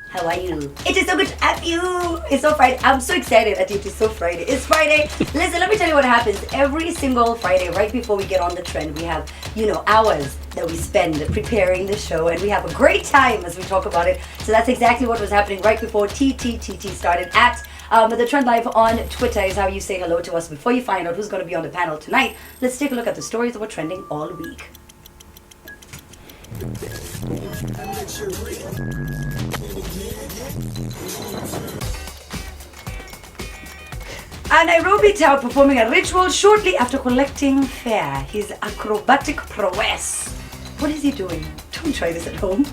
How are you? It is so good to have you. It's so Friday. I'm so excited that it is so Friday. It's Friday. Listen, let me tell you what happens. Every single Friday, right before we get on the trend, we have, hours that we spend preparing the show, and we have a great time as we talk about it. So that's exactly what was happening right before TTTT started at the Trend Live on Twitter is how you say hello to us before you find out who's going to be on the panel tonight. Let's take a look at the stories that were trending all week. A Nairobi tout performing a ritual shortly after collecting fare. His acrobatic prowess. What is he doing? Don't try this at home.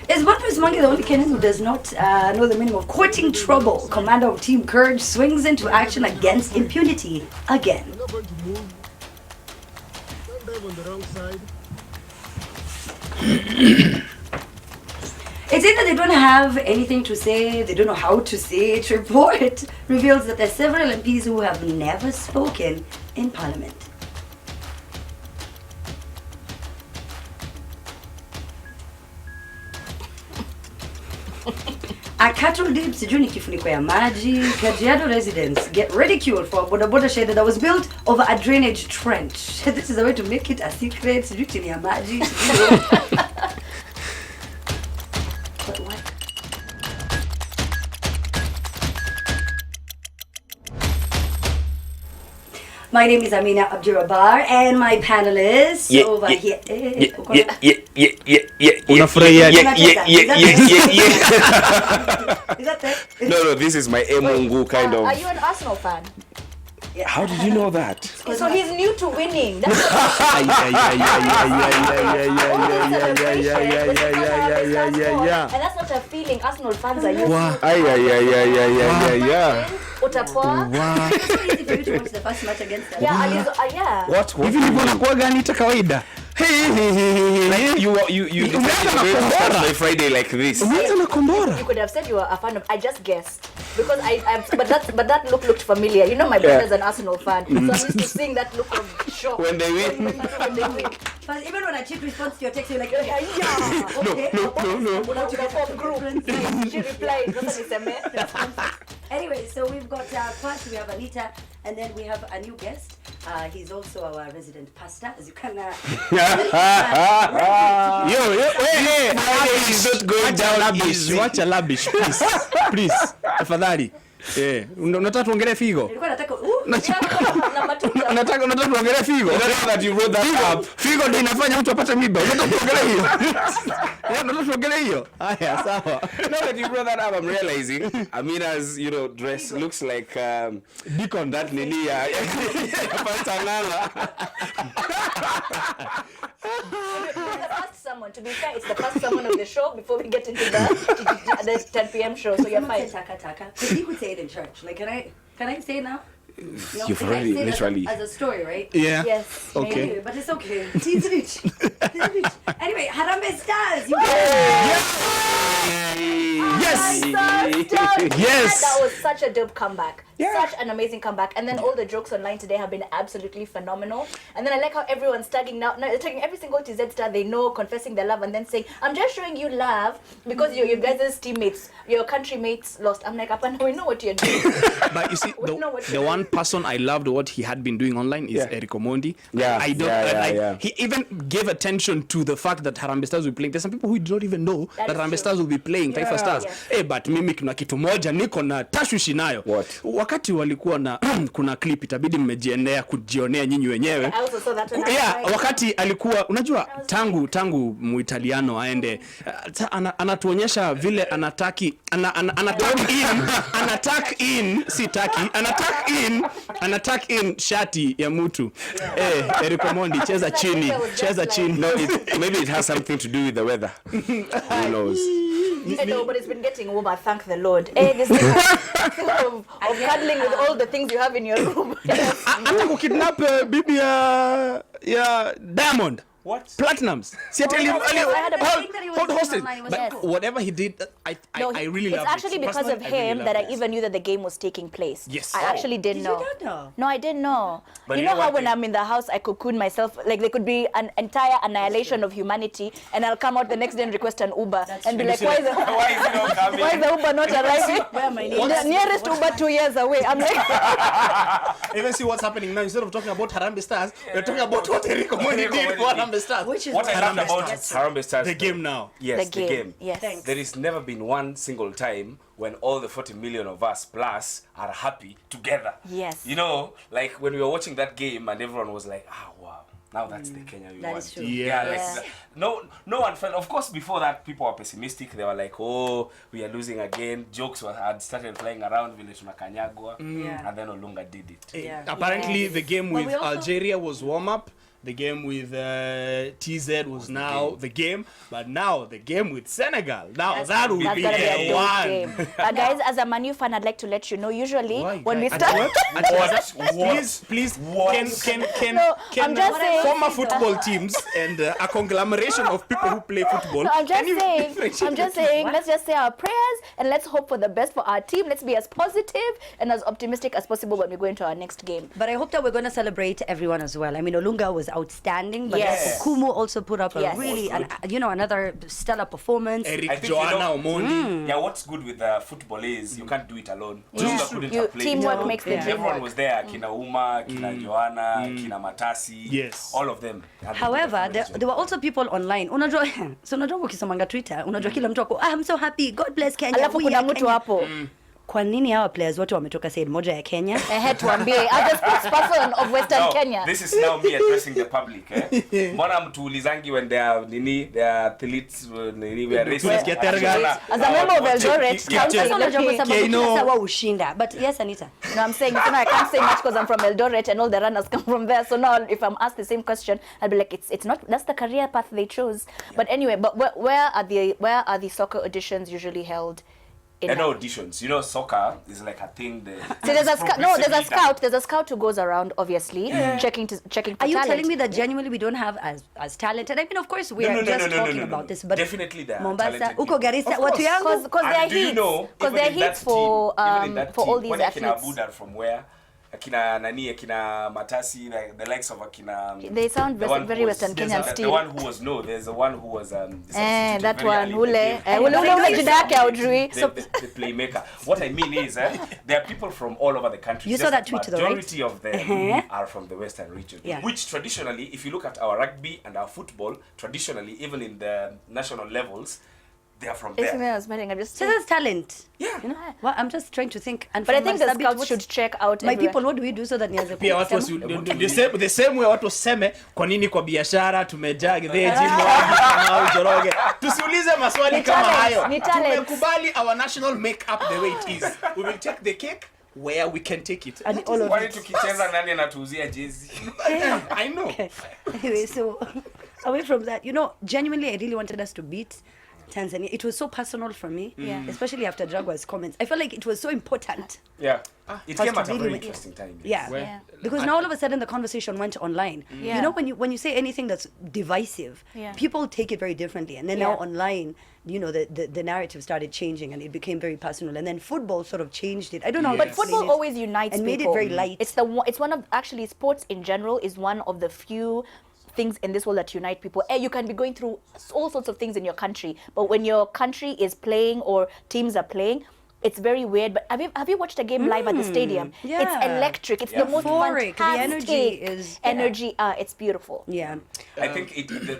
Is Wondrous Monkey the only Kenyan who does not know the meaning of courting trouble? Commander of Team Courage swings into action against impunity again. You're not going to move. Don't dive on the wrong side. It's either they don't have anything to say, they don't know how to say it. Report reveals that there are several MPs who have never spoken in Parliament. A cattle dip sijui kifuniko ya maji. Kajiado residents get ridiculed for a boda shed that was built over a drainage trench. This is a way to make it a secret. Sijui chini ya maji. But what? My name is Amina Abdurabar, and my panelists over here. Is that that? No, this is my Emungu kind of. Are you an Arsenal fan? Yeah. How did you know that? So he's new to winning. That's and that's not a feeling Arsenal fans are used to. Utapoa. It's so easy for you to watch the first match against them. Yeah. What? Hivi ndivyo nakuwa gani ta kawaida? Like you start my Friday like this. Umeanza na kombora. You could have said you were a fan of. I just guessed because but that looked familiar. You know my brother's an Arsenal fan, so I'm used to seeing that look of shock When they win. But even when a chick responds to your text, you're like, yeah. okay. No. She replied. Anyway, so we've got first we have Anita, and then we have a new guest. He's also our resident pastor, as you can. He's not going down easy. Watch a labish, please. Afadhali. Unataka tuongelee figo? Nilikuwa nataka Unataka tuongelee figo? That you wrote that up. Figo ndio inafanya mtu apate mimba. Unataka tuongelee hiyo? Unataka tuongelee hiyo? Haya, sawa. Now that you brought that up, I'm realizing Amina's, dress looks like Deacon that Lilia. To be fair, it's the first someone of the show before we get into the 10 p.m. show, so you're fine. Because he could say it in church. Like, can I say it now? No, You've already literally as a story, right? Yeah. Yes. Okay. Anyway, but it's okay. It's rich. Anyway, Harambee Stars. You Yes. That was such a dope comeback. Yeah. Such an amazing comeback. And then all the jokes online today have been absolutely phenomenal. And then I like how everyone's tagging every single TZ star they know, confessing their love, and then saying, I'm just showing you love because your guys' teammates, your country mates lost. I'm like, Apana, we know what you're doing. But you see, the one person I loved what he had been doing online is Eric Omondi. Yeah. He even gave attention to the fact that Harambee Stars will be playing. There's some people who do not even know that Harambee Stars will be playing Taifa Stars. But mimi kuna kitu moja niko na tashwishi nayo. What? Wakati walikuwa na kuna clip itabidi mmejionea kujionea nyinyi wenyewe. I also saw that one. Wakati alikuwa unajua tangu Muitaliano aende anatuonyesha vile anattack in shati ya mtu. Eric Omondi cheza chini. No, maybe it has something to do with the weather. Who knows? No, but it's been getting over, thank the Lord. This thing of cuddling with all the things you have in your room. Hata kukidnap bibi ya Diamond. What? Platinums. See, I tell you, I had a thing that he was hold doing hosted. online, it was But so cool. whatever he did, I really it's love it. actually because Personally, of I really him love that I it. even knew that the game was taking place. Yes. I actually didn't Did you know. not know? No, I didn't know. But you you know know how what when thing- I'm in the house, I cocoon myself, like there could be an entire annihilation of humanity, and I'll come out the next day and request an Uber and be like, why is Why is it not coming? why is the Uber not arriving? Where am I needed? The nearest Uber 2 years away. I'm like, Even see what's happening now. Instead of talking about Harambee Stars, we're talking about what Enrico Moni did for Harambee Stars. Which is What I loved about Yes. Harambee Stars, The game now. Yes, the game. Yes. Thanks. There has never been one single time when all the 40 million of us plus are happy together. Yes. You know, like when we were watching that game and everyone was like, wow. Now that's the Kenya we That want. is true. Yeah. Like, Yeah. no one felt. Of course, before that, people were pessimistic. They were like, "Oh, we are losing again." Jokes had started flying around vile tunakanyagwa, Yeah. and then Olunga did it. Yeah. Apparently, Yes. the game But with we also- Algeria was warm up. The game with TZ was now the game, but now the game with Senegal. Now that will That's be gonna be a a dope one. game. Guys, as a Man U fan, I'd like to let you know. Usually, Why, when we guys? start, Please, What? can No, I'm just saying- former football teams and a conglomeration of people who play football. No, I'm can just you saying. differentiate I'm just the two? saying. Let's just say our prayers and let's hope for the best for our team. Let's be as positive and as optimistic as possible when we go into our next game. But I hope that we're going to celebrate everyone as well. I mean, Olunga was outstanding, but Yes. Okumu also put up a Yes. really, Was another stellar performance. I Eric think Joanna Omondi. Yeah, what's good with football is you can't do it alone. Yeah. Olunga couldn't have played. Teamwork No. makes the Yeah. dream Everyone work. was there. Kina Uma, Kina Joanna, Kina Matasi. Yes. All of them. And they However, did a there fabulous were also people online. Unajua, so unajua ukisomanga Twitter, unajua kila mtu ako, I'm so happy, God bless Kenya. Alafu we kuna are mtu Kenya." hapo. Kwa nini hawa players wote wametoka side moja ya Kenya? Tuambie, as a spokesperson of Western No, Kenya. this is now me addressing the public. Mbona mtuulizangi when they are athletes we are racing. Tunasikia Tergat. As a member of Eldoret Yeah. County, Sasa unajua kwa sababu Keino. kila saa wao hushinda. But yes, Anita. No, I'm saying, I can't say much because I'm from Eldoret and all the runners come from there. So now, if I'm asked the same question, I'll be like, it's not. That's the career path they chose. But anyway, but where are the soccer auditions usually held? And no auditions. You know, soccer is like a thing that. So there's a scout. No, there's a progressively scout. There's a scout who goes around, obviously, checking for Are you talent. telling me that genuinely we don't have as talented? I mean, of course we are just talking about this, but Definitely there are Mombasa, talented uko people. Garissa, Of watu course. yangu. Because And they're do you heats. know, Because even they're in that heats for team, even in that for all team, these when Akina athletes. Abuda from where? Akina Nani, Akina Matasi, the likes of Akina. They sound the one who very was- Western there's Kenyan The still. one who was there's the one who was the substitute That very one, early in the ule game. ule jina yake haujui. The playmaker. What I mean is, there are people from all over the country. You saw Just that tweet, though, right? Majority of them are from the Western region. Yeah. Which traditionally, if you look at our rugby and our football, traditionally, even in the national levels, they are from It's there. me, I was smiling. I'm just So that's talent. Yeah. You know? Well, I'm just trying to think. And But I from think the Marsabit, scouts what's- should check out my everywhere. people, what do we do so that nianze Pia watu kusema? the same way watu waseme kwa nini kwa biashara tumejaa gereji Moi Njoroge. Tusiulize maswali Ni kama talent, hayo. ni talent. Tumekubali our national make up the way it is. We will take the cake where we can take it. And all of Kwani it. tukicheza nani anatuuzia jezi? I know. Anyway, so away from that, genuinely, I really wanted us to beat Tanzania. It was so personal for me, Yeah. especially after Jaguar's comments. I felt like it was so important. Yeah. It Has came to at a really very win. interesting time. Yeah. Well, Yeah. Because now all of a sudden the conversation went online. Yeah. You know, when you say anything that's divisive, Yeah. people take it very differently. And then now Yeah. online, the narrative started changing and it became very personal. And then football sort of changed it. I don't know. how to But explain football it. always unites and made people. it very light. It's one of actually sports in general is one of the few things in this world that unite people. You can be going through all sorts of things in your country, but when your country is playing or teams are playing, it's very weird. But have you watched a game live at the stadium? yeah. It's electric. It's Yeah. the most Euphoric. The fantastic energy is- yeah. energy. It's beautiful. Yeah. I think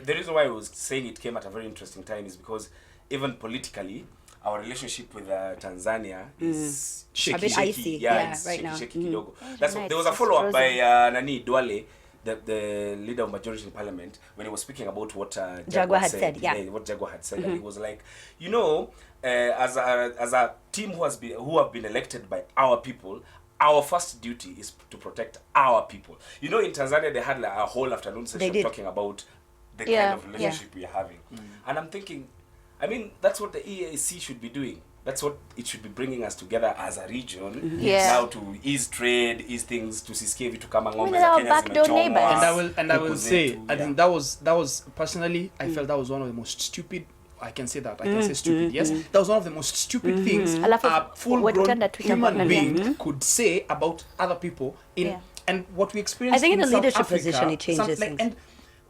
the reason why I was saying it came at a very interesting time is because even politically, our relationship with Tanzania is A bit icy, yeah, it's right shaky, now. shaky Mm. kidogo. nice. There was a It's follow-up by frozen. Nani Duale, the leader of majority in parliament, when he was speaking about what Jaguar had said, yeah. what Jaguar had said, and he was like, as a team who have been elected by our people, our first duty is to protect our people. In Tanzania they had like a whole afternoon session did. talking about the Yeah, kind of relationship we are having, and I'm thinking, I mean, that's what the EAC should be doing. That's what it should be bringing us together as a region. Yeah. Now to ease trade, ease things, to sisike vitu kama ng'ombe mean, za our Kenya backdoor zimechomwa. neighbors. And I will Kuku say, zetu, I think that was personally, I felt that was one of the most stupid. I can say that. I can say stupid. Yes, that was one of the most stupid things Alafu, a full-grown wetutenda Twitter human button, being could say about other people in. Yeah. And what we experienced I think in in a South leadership Africa, position it changes things. and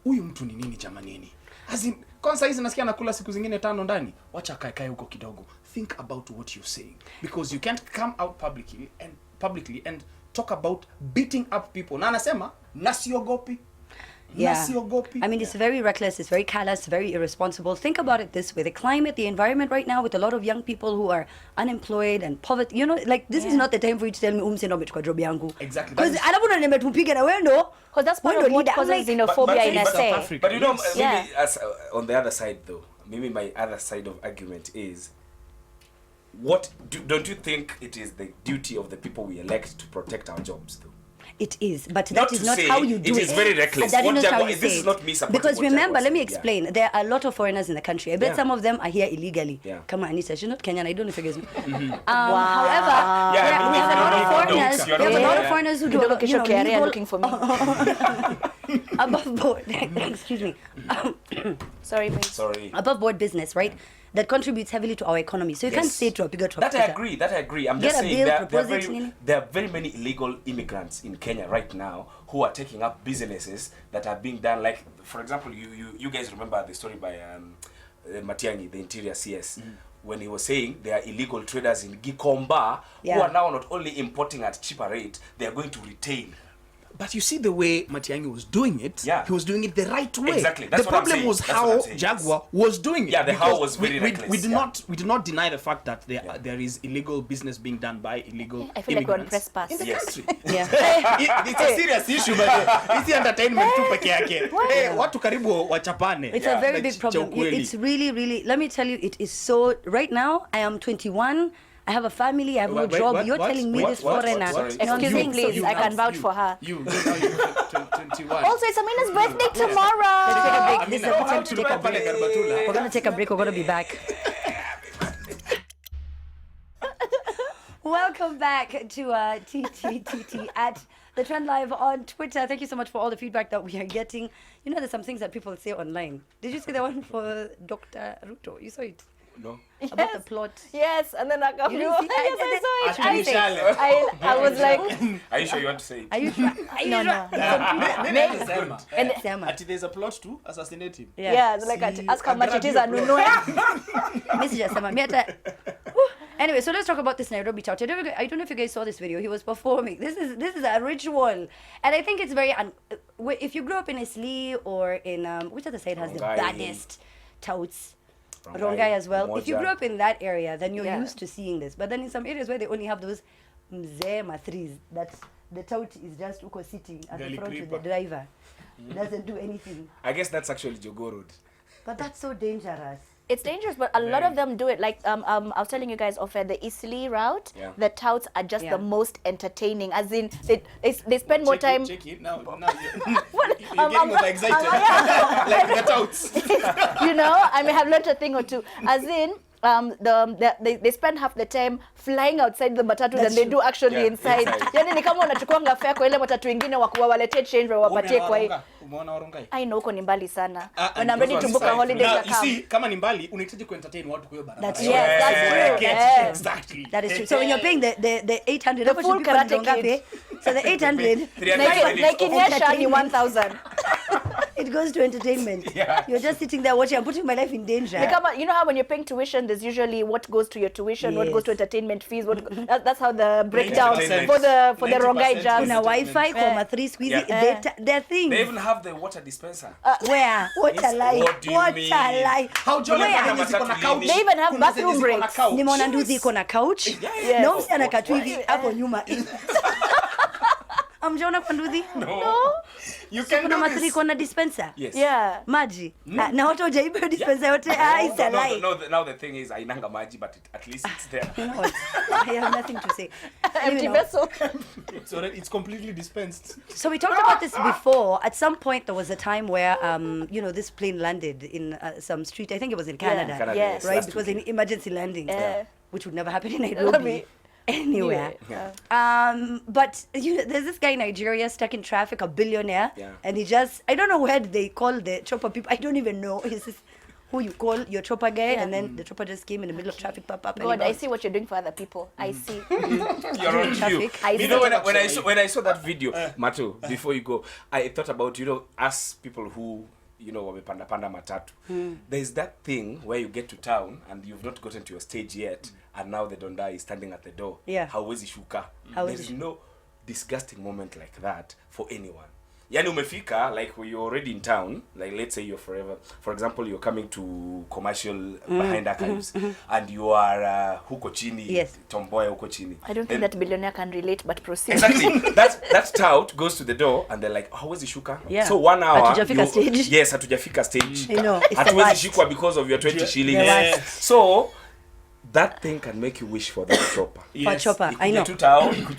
huyu mtu ni nini jamanini? As in, kwanza hizi nasikia nakula siku zingine 5 ndani. Wacha kae huko kidogo. Think about what you're saying, because you can't come out publicly and talk about beating up people. Na anasema nasiogopi. Nasiogopi. I mean, it's very reckless, it's very callous, very irresponsible. Think about it this way. The climate, the environment right now with a lot of young people who are unemployed and poverty, you know, like this is not the time for you to tell me umsendo umechukua job yangu. Exactly. Because alafu nimetupiga na wendo. Because that's part Wendo of what leader. I'm causes like, xenophobia in South SA. Africa, But you know, yes. maybe Yeah. as on the other side though, maybe my other side of argument is, don't you think it is the duty of the people we elect to protect our jobs though? It is, but Not that is to not say how you do it. it is very reckless. That What is not how Jaguar- you this say is it. not me supporting Because what remember, Jaguar let me said, yeah. explain. There are a lot of foreigners in the country. I bet Yeah. some of them are here illegally. Yeah. Come on, Anita, she's not Kenyan. I don't know if you guys know. Wow. However, Yeah, there, I mean, we have a if you lot don't of know, foreigners. you're We have a not lot there. of foreigners who do, Don't look at your career legal looking for me. above board. Excuse me. Sorry, mate. Sorry. Above board business, right? That contributes heavily to our economy. So you can't Yes. say to a bigger That I agree. I'm Get just a saying bill, there propose are it, nini? there are very many illegal immigrants in Kenya right now who are taking up businesses that are being done. Like, for example, you guys remember the story by Matiang'i, the interior CS, when he was saying there are illegal traders in Gikomba who are now not only importing at cheaper rate, they are going to retain. But you see the way Matiang'i was doing it, Yeah. he was doing it the right way. Exactly. That's The what I'm problem saying. was That's what how I'm saying, Jaguar was doing it. Yeah, the how because was very reckless, we did yeah. we did not deny the fact that there is illegal business being done by illegal I feel like we're on immigrants press pass. in the Yes. country. Yeah. It's a serious issue, but it's entertainment tu peke yake. Watu karibu wachapane. It's a very Na big cha problem. ukweli. It's really, let me tell you, it is so, right now, I am 21, I have a family, I have no Wait, job. what? You're What? telling me What? this What? foreigner. Sorry. You know what I'm Excuse me, saying? please. So I can vouch for her. You now you're 21. Also, it's Amina's birthday let's take a tomorrow. break. This is Amina, a time to take a pale break. Garbatula. We're going to take a break. We're going to be back. Welcome back to TTTT at The Trend Live on Twitter. Thank you so much for all the feedback that we are getting. You know, there's some things that people say online. Did you see the one for Dr. Ruto? You saw it? No. About the plot. Yes, and then I got You didn't see yes, I saw it. Actually, Shale. I was like, Are you sure you want to say it? Are you sure? Are you no, sure? no. Sema. And Sema. Ati there's a plot to assassinate him. yeah, it's like ask how much it is and nunue. Message Sema. Me ata- Anyway, so let's talk about this Nairobi Tout. I don't know if you guys saw this video. He was performing. This is a ritual, and I think it's very. If you grew up in Isli or in which other side has the Rongai. baddest touts? Rongai, Rongai as well. If you Moja. grew up in that area, then you're Yeah. used to seeing this. But then in some areas where they only have those mzee mathris, that the tout is just uko sitting at the Gali front with creeper. the driver, doesn't do anything. I guess that's actually Jogo Road. But that's so dangerous. It's dangerous, but a lot of them do it. Like I was telling you guys off the Isli route, Yeah. the touts are just Yeah. the most entertaining. As in, they spend more time. Check it. Now you're I'm- getting over excited. Like the touts. You know, I may have learnt a thing or two. As in, they spend half the time flying outside the matatu than they do actually Yeah, inside. inside. Yani ni kama unachukuanga fare kwa ile matatu ingine waletee change wapatie kwa hii. Umeona Warongai? I know huko ni mbali sana. And When I'm ready those to ones book a inside. holiday Now, na you see, kama ni mbali, unahitaji kuentertain watu kwa hiyo barabara. That's Yes, that's true. Get Yeah. exactly. That is true. So when you're paying the 800, The how much full do people in Karate Ronga Kid. pay? So the 800, 300 minutes of Naikinyesha ni 1,000. it goes to entertainment. Yeah. You're just sitting there watching. I'm putting my life in danger. Ni kama, you know how when you're paying tuition, there's usually what goes to your tuition, what Yes. goes to entertainment fees. That's how the breakdown 90%. for the 90% Rongai jazz. Kuna Wi-Fi, comma 3 squeezy. Yeah. Their things. They even have the water dispenser. Where? What a Yes, lie. what do you What mean? a lie. How jolly Where? zenye ziko na couch. They even have Kuna zenye bathroom ziko na breaks. couch. Nimeona nduzi iko na couch. Yes. Na msi anakaa tu hivi hapo nyuma. Amjaona kwa nduthi? No. You can Kuna do mathiri this. iko na dispenser. Yes. Yeah. Maji. Na watu hujaiba hiyo dispenser yote. It's a lie. Now the thing is, ainanga maji, but at least it's there. You know what? I have nothing to say. Empty You know. vessel. So that it's completely dispensed. So we talked about this before. At some point, there was a time where, this plane landed in some street. I think it was in Canada, Canada, Yes. yes. right? Last Because weekend. in emergency landing. Yeah. which would never happen in Nairobi. Anywhere. But there's this guy in Nigeria stuck in traffic, a billionaire, and he just, I don't know where they call the chopper people. I don't even know. He's this, who you call your chopper guy, and then the chopper just came in the middle of traffic, pop up. God, I see what you're doing for other people. I see. You're on cue. You know, when I saw that video, Matu, before you go, I thought about, us people who, wamepanda matatu. There's that thing where you get to town and you've not gotten to your stage yet, and now the donda is standing at the door. Hauwezi shuka. There's no disgusting moment like that for anyone. Yani umefika, like you're already in town, like let's say for example, you're coming to commercial behind archives, and you are huko chini, tomboy huko chini. I don't think that billionaire can relate, but proceed. Exactly. That tout goes to the door, and they're like, hauwezi shuka. So 1 hour. Hatujafika stage. Yes, hatujafika stage. Hatuwezi shukwa because of your 20 shillings. So that thing can make you wish for that chopper. For chopper, I know.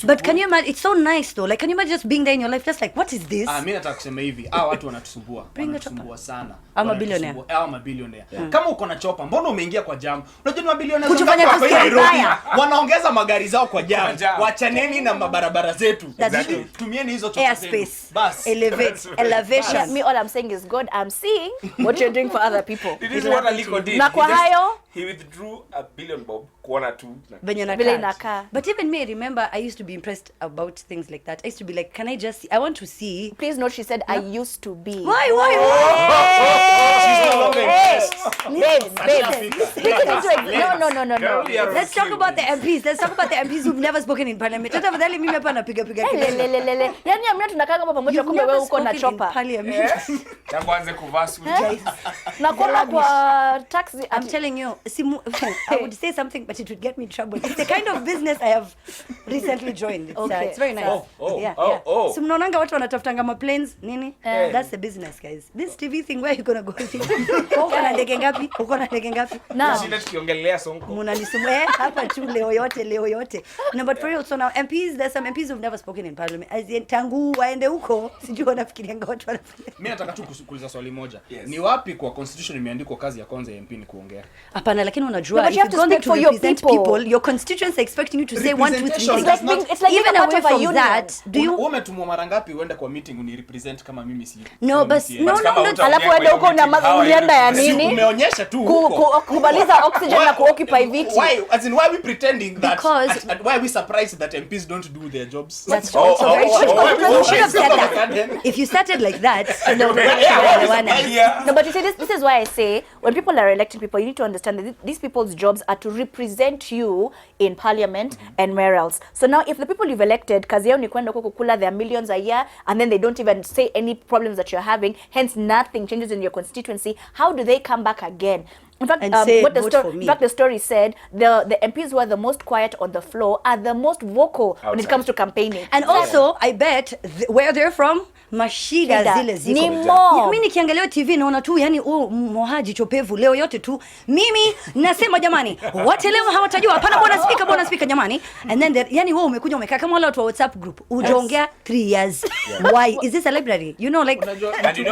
But can you imagine? It's so nice though. Like, can you imagine just being there in your life, just like, what is this? Mimi nataka kusema hivi, watu wanatusumbua. Wanatusumbua sana. I'm a billionaire. I'm a billionaire. Kama uko na chopper, mbona umeingia kwa jam? Unajua mabilionea kujifanya kwa Nairobi. mbaya. Wanaongeza magari zao kwa jam. Wachaneni na mabarabara zetu. Exactly. Tumieni hizo chopper zenu. Airspace. Bas. Elevation. Me, all I'm saying is, God, I'm seeing what you're doing for other people. This is what Aliko did. Na kwa hayo, he withdrew a billion bob kuona tu. Vile inakaa. But even me, I remember I used to be impressed about things like that. I used to be like, I want to see. Please note, she said, I used to be. Why? She's no longer impressed. No. Let's talk about the MPs. Let's talk about the MPs who've never spoken in parliament. Tafadhali mimi hapa napiga. Yani amna tunakaa hapa pamoja kumbe wewe uko na chopper. Tangu anze kuvaa suti. Na kwa taxi, I'm telling you, I would say something, but it would get me in trouble. It's the kind of business I have recently joined. It's very nice. So mnaonanga watu wanatafutanga maplanes nini? That's the business, guys. This TV thing, where you gonna go? Uko na ndege ngapi? Shida tukiongelea sonko. Mnanisumbua hapa tu leo yote. No, but for real, so now MPs, there's some MPs who've never spoken in parliament. As in tangu waende huko, sijui wanafikirianga watu wanafanya. Mimi nataka tu kuuliza swali moja. Ni wapi kwa constitution imeandikwa kazi ya kwanza ya MP ni kuongea? Hapana, lakini unajua, if you're going to represent people, your constituents are expecting you to say 1 2 3 things. It's like even away from that, do you umetumwa mara ngapi uende kwa meeting uni represent kama mimi si? No, but no. Alafu uende huko na ulienda ya nini? Umeonyesha tu huko. Kubaliza oxygen na kuoccupy viti. Why we pretending that? Because why we surprised that MPs don't do their jobs? That's also very true. You should have said that. If you started like that, no, but you see, this is why I say, when people are electing people, you need to understand that these people's jobs are to represent you in parliament and where else. So now, if the people you've elected, kazi yao ni kwenda huko kukula their millions a year, and then they don't even say any problems that you're having, hence nothing changes in your constituency, how do they come back again? In fact, the story said the MPs who are the most quiet on the floor are the most vocal when it comes to campaigning. And also, I bet where they're from, mashida zile ziko. Ni more. Mimi nikiangalia TV naona tu yani mohaji chopevu leo yote tu. Mimi nasema jamani, wote leo hawatajua hapana bwana speaker jamani. And then yani wewe umekuja umekaa kama wale watu wa WhatsApp group. Ujaongea 3 years. Why? Is this a library? You know, like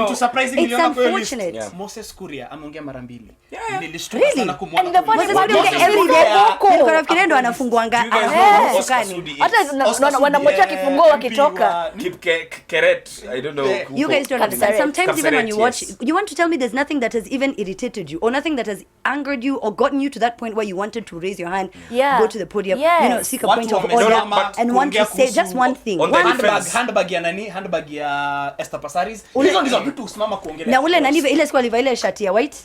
to surprising it's unfortunate. Moses Kuria ameongea mara mbili. Really? Sana kumwona. And the funny part is every day Niko nafikiria ndo anafunguanga Oscar wanamwacha kifungua wakitoka. Keret, I don't know. You guys don't understand. Sometimes even when you watch, you want to tell me there's nothing that has even irritated you or nothing that has angered you or gotten you to that point where you wanted to raise your hand, go to the podium, seek a point of order and want to say just one thing. Handbag ya nani? Handbag ya Esther Passaris. Hizo ndizo vitu usimama kuongelea. Na ule nani ile siku aliva ile shati ya white.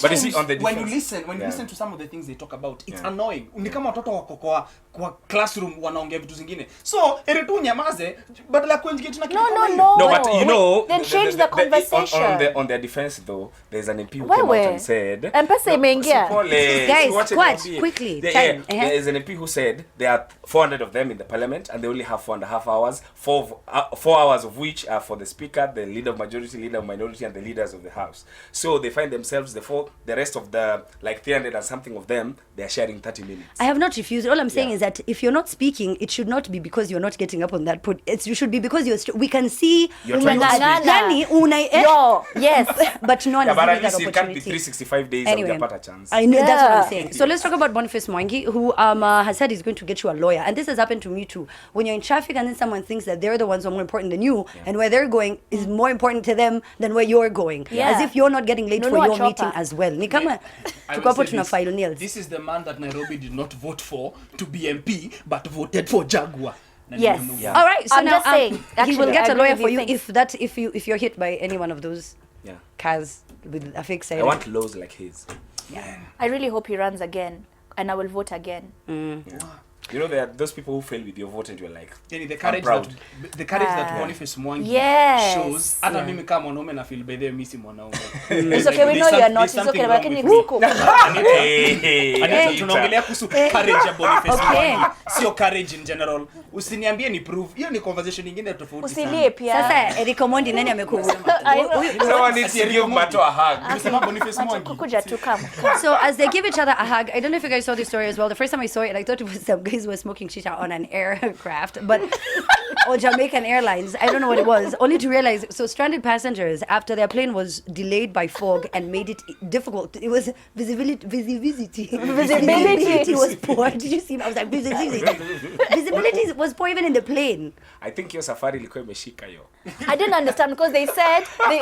But you see on the when you listen to some of the things they talk about, it's annoying. Ni kama watoto wako kwa classroom wanaongea vitu zingine. So, tu nyamaze badala ya kuengage na kitu kama hiyo. No, but you know, then change the conversation. On their defense though, there's an MP who came out and said, M-Pesa imeingia. Guys, quickly. There is an MP who said there are 400 of them in the parliament and they only have 4.5 hours. 4 hours of which are for the speaker, the leader of majority, leader of minority, and the leaders of the house. So they find themselves the rest of the like 300 and something of them, they are sharing 30 minutes. I have not refused. All I'm saying is that if you're not speaking, it should not be because you're not getting up on that podium. It should be because we can see see You're trying to Unang'ang'ana. yani Yo, yes. but no one Yeah, is but giving at that least it can't be opportunity. 365 days Anyway, and a chance. I know that's what I'm Yeah. saying. So let's talk about Boniface Mwangi, who has said he's going to get you a lawyer, and this has happened to me too. When you're in traffic and then someone thinks that they're the ones who are more important than you, and where they're going is more important to them than where you're going, Yeah. as if you're not getting late No, for no, a your meeting chopper. as well. Ni kama I tuko will hapo say tuna this. file nails. This is the man that Nairobi did not vote for to be MP, but voted for Jaguar. Na Yes. nimemove Yeah. on. All right, so I'm now just saying, he actually, will get I a lawyer agree for with you you. if you're hit by any one of those Yeah. cars with a fake side. I want laws like his. I really hope he runs again, and I will vote again. You know, there are those people who fail with your vote and you're like, Yani the I'm courage proud. that Boniface Mwangi Yes. shows. Hata mimi kama mwanaume na feel by the mimi si mwanaume. It's okay, we know you're not. It's okay, lakini huko. Anita, tunaongelea kuhusu courage ya Boniface Okay. Mwangi. Sio courage in general. Usiniambie ni proof. Hiyo ni conversation nyingine tofauti sana. Usilie pia. Sasa Eric Omondi nani amekuwa? Someone needs to give Mato a hug. Nimesema Boniface Mwangi. Kuja tu kama. So as they give each other a hug, I don't know if you guys saw this story as well. The first time I saw it, I thought it was some guys were smoking shisha on an aircraft, but or Jamaican Airlines. I don't know what it was. Only to realize, so stranded passengers after their plane was delayed by fog and made it difficult. It was visibility was poor. Did you see? I was like visibility was poor even in the plane. I think your safari ilikuwa imeshika yo. I didn't understand because they said they.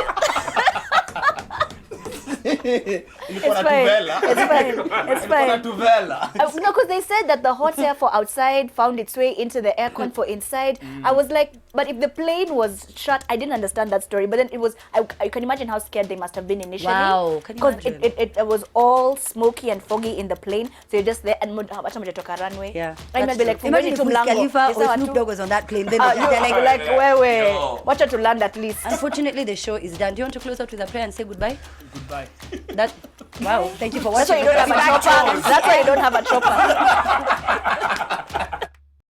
Ilikuwa na It's fine. tuvela. It's fine. It's Ilikuwa na fine. tuvela. No, because they said that the hot air for outside found its way into the aircon for inside. I was like, but if the plane was shut, I didn't understand that story. But then it was, I can imagine how scared they must have been initially. Wow, can you Because imagine? it was all smoky and foggy in the plane. So you're just there and hata mjatoka runway. Yeah. I might be like, Imagine if tu Wiz mlango. Khalifa Is or that Snoop tu? Dogg was on that plane. Then You- they're like wewe. Yo. Watch her to land at least. unfortunately, the show is done. Do you want to close out with a prayer and say goodbye? Goodbye. That wow. Thank you for That's why watching. you don't have a chopper. That's why you don't have a chopper.